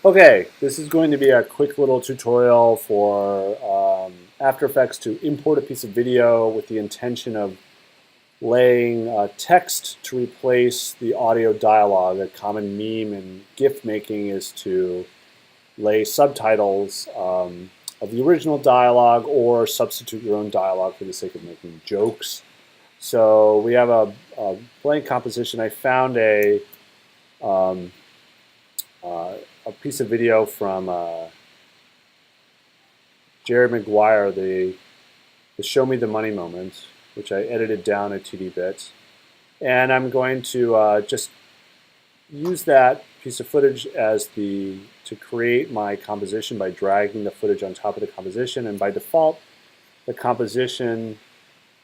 Okay, this is going to be a quick little tutorial for After Effects to import a piece of video with the intention of laying text to replace the audio dialogue. A common meme in GIF making is to lay subtitles of the original dialogue or substitute your own dialogue for the sake of making jokes. So we have a blank composition. I found um, a piece of video from Jerry Maguire, the Show Me the Money moment, which I edited down a TD bit. And I'm going to just use that piece of footage as to create my composition by dragging the footage on top of the composition. And by default, the composition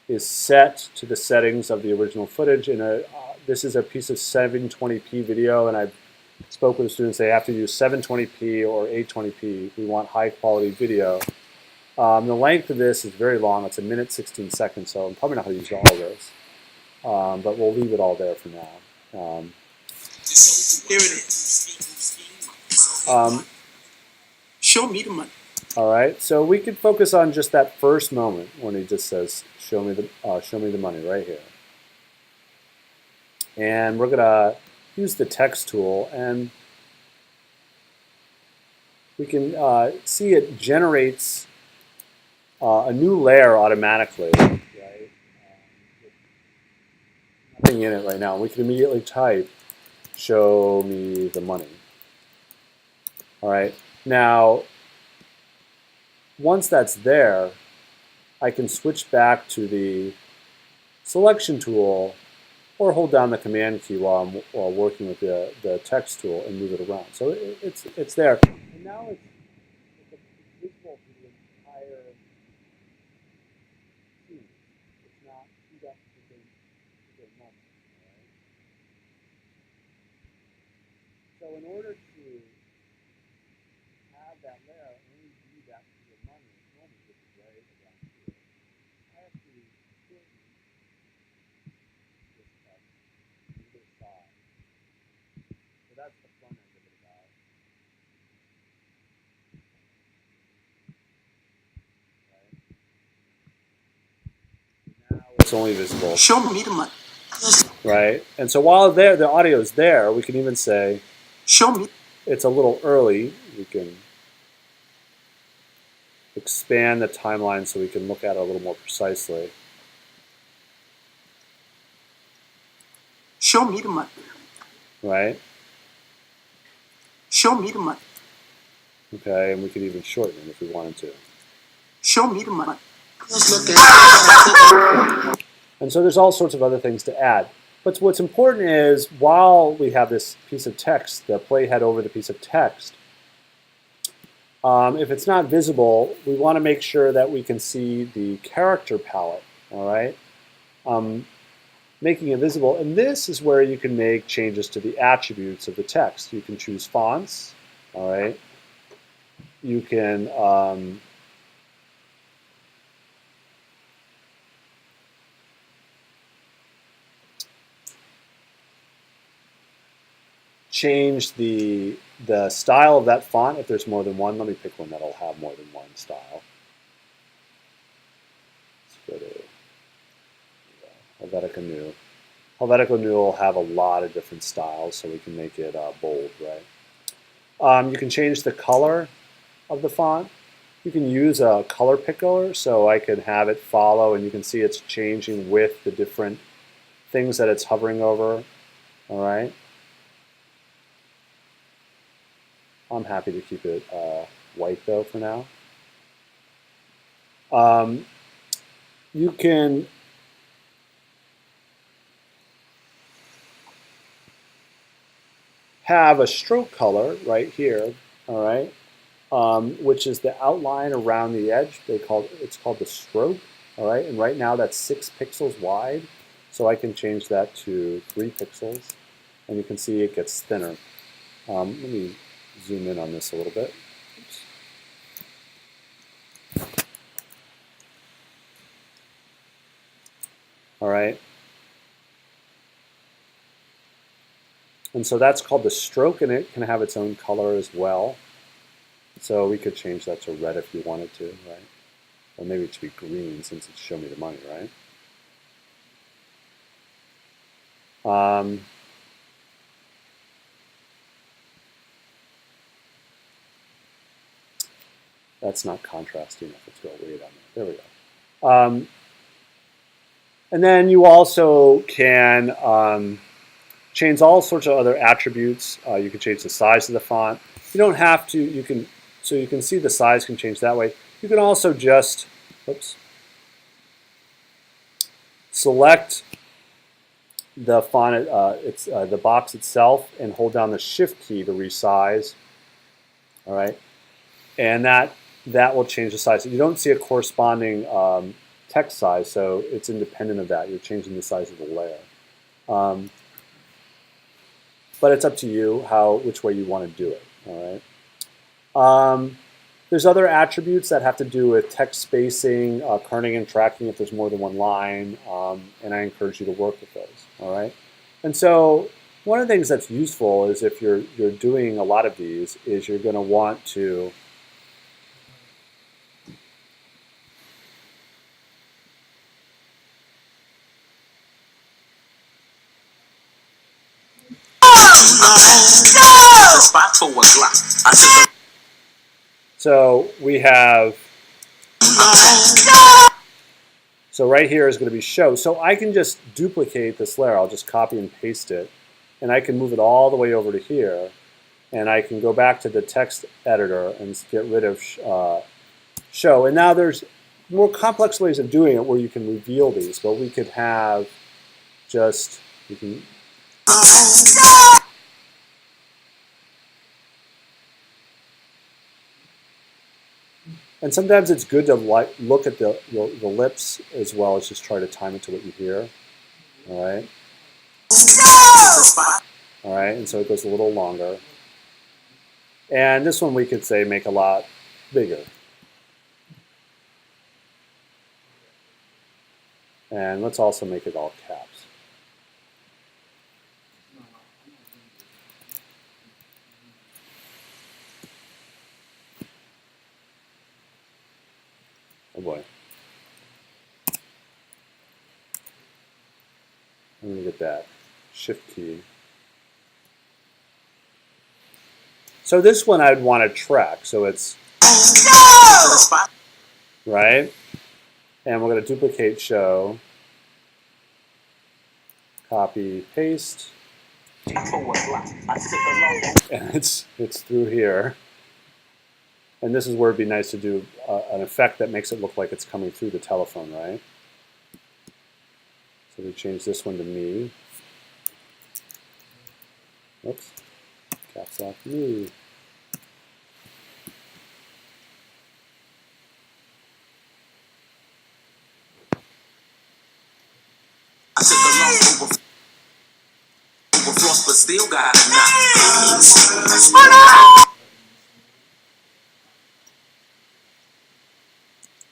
is set to the settings of the original footage. And this is a piece of 720p video, and I spoke with the students. They have to use 720p or 820p. We want high quality video. The length of this is very long. It's 1 minute 16 seconds, so I'm probably not going to use all of this. But we'll leave it all there for now. Here it is. Show me the money. All right, so we could focus on just that first moment when he just says, show me the money right here. And we're going to use the text tool, and we can see it generates a new layer automatically, right? Nothing in it right now. We can immediately type, show me the money. All right, now, once that's there, I can switch back to the selection tool or hold down the command key while working with the text tool and move it around. So it's there. And now it's visible to the entire scene. It's not queued up to the moment. Right? So in order to have that layer, only do that to the moment, which is right around here. I have to shorten this text to either side. So that's the front end of it about. Right? Now it's only visible. Show me the money. Right? And so while the audio is there, we can even say, show me. It's a little early. We can expand the timeline so we can look at it a little more precisely. Show me the money. Right? Show me the money. Okay, and we could even shorten it if we wanted to. Show me the money. And so there's all sorts of other things to add. But what's important is while we have this piece of text, the playhead over the piece of text, if it's not visible, we want to make sure that we can see the character palette, all right? Making it visible. And this is where you can make changes to the attributes of the text. You can choose fonts, all right? You can change the style of that font if there's more than one. Let me pick one that'll have more than one style. Let's go to Helvetica New. Helvetica New will have a lot of different styles, so we can make it bold, right? You can change the color of the font. You can use a color picker, so I can have it follow, and you can see it's changing with the different things that it's hovering over, all right? I'm happy to keep it white, though, for now. You can have a stroke color right here, all right, which is the outline around the edge. It's called the stroke, all right, and right now that's 6 pixels wide, so I can change that to 3 pixels, and you can see it gets thinner. Let me zoom in on this a little bit. Oops. All right. And so that's called the stroke, and it can have its own color as well. So we could change that to red if you wanted to, right? Or maybe it should be green since it's show me the money, right? That's not contrasty enough. Let's go way down there. There we go. And then you also can change all sorts of other attributes. You can change the size of the font. You don't have to. You can, so you can see the size can change that way. You can also just, oops, select the font, the box itself, and hold down the Shift key to resize. All right, and that will change the size. You don't see a corresponding text size, so it's independent of that. You're changing the size of the layer. But it's up to you which way you want to do it. All right. There's other attributes that have to do with text spacing, kerning and tracking if there's more than one line, and I encourage you to work with those. All right. And so one of the things that's useful is if you're doing a lot of these, is you're going to want to so we have, so right here is going to be show. So I can just duplicate this layer. I'll just copy and paste it, and I can move it all the way over to here, and I can go back to the text editor and get rid of show. And now there's more complex ways of doing it where you can reveal these, but we could have just, you can, and sometimes it's good to look at the lips as well as just try to time it to what you hear. All right. All right, and so it goes a little longer. And this one we could say make a lot bigger. And let's also make it all caps. Oh boy. I'm going to get that Shift key. So this one I'd want to track. So it's right. And we're going to duplicate show, copy, paste, and it's through here. And this is where it'd be nice to do an effect that makes it look like it's coming through the telephone, right? So we change this one to me. Oops, caps lock me. I took a loss over frost, but still got a knot.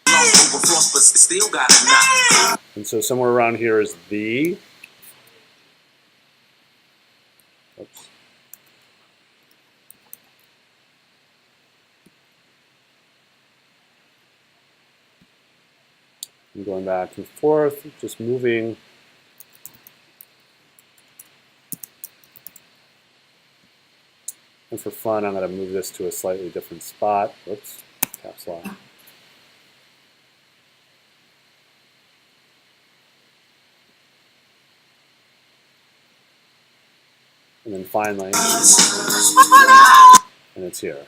Over frost, but still got a knot. And so somewhere around here is the. Oops. I'm going back and forth, just moving. And for fun, I'm going to move this to a slightly different spot. Whoops, caps lock. And then finally, and it's here.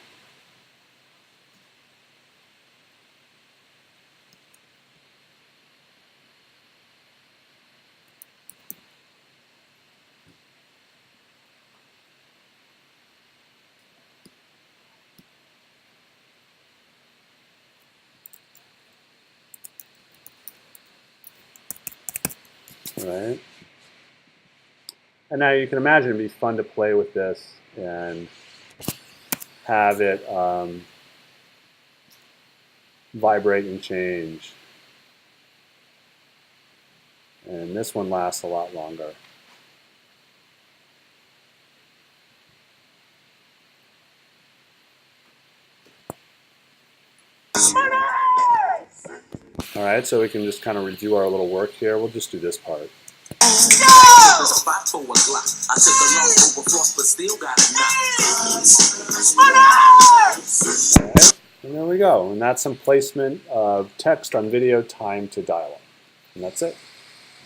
All right. And now you can imagine it'd be fun to play with this and have it vibrate and change. And this one lasts a lot longer. All right, so we can just kind of review our little work here. We'll just do this part. Spot for a Glock. I took a loss over frost, but still got a knock. All right, and there we go. And that's some placement of text on video timed to dialogue. And that's it.